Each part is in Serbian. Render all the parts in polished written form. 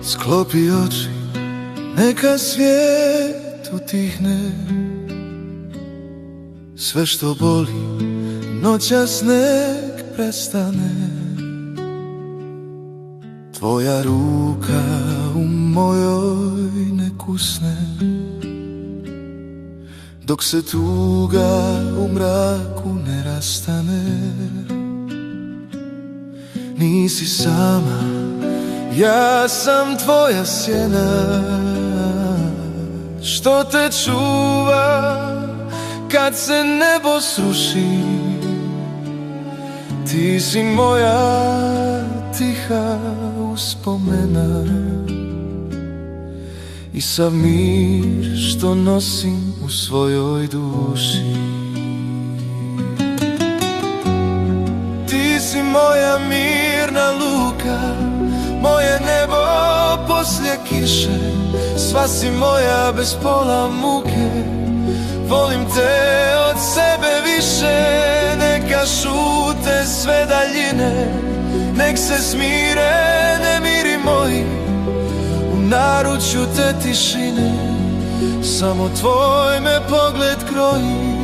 Sklopi oči, neka svijet utihne. Sve što boli, noćas nek prestane. Tvoja ruka u mojoj nek usne, dok se tuga u mraku ne rastane. Nisi sama, ja sam tvoja sjena, što te čuva kad se nebo sruši. Ti si moja tiha uspomena i sav mir što nosim u svojoj duši. Ti si moja mirna luka, moje nebo poslije kiše. Sva si moja bez pola muke, volim te od sebe više. Neka šute sve daljine, nek se smire nemiri moji u naručju te tišine. Samo tvoj me pogled kroji.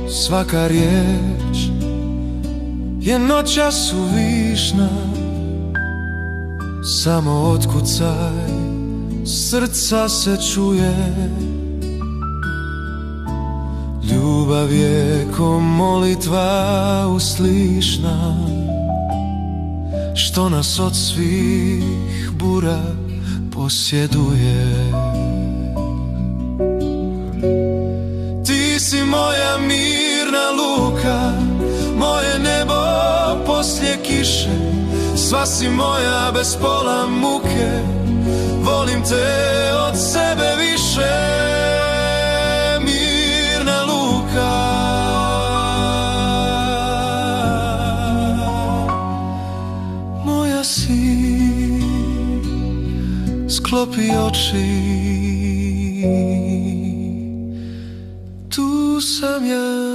Svaka riječ je noćas suvišna, samo otkucaj srca se čuje. Ljubav je ko molitva uslišna, što nas od svih bura posjeduje. Ti si moja mirna luka, moje nebo poslije kiše. Sva si moja bez pola muke, volim te od sebe više. Mirna luka, moja si, sklopi oči, tu sam ja.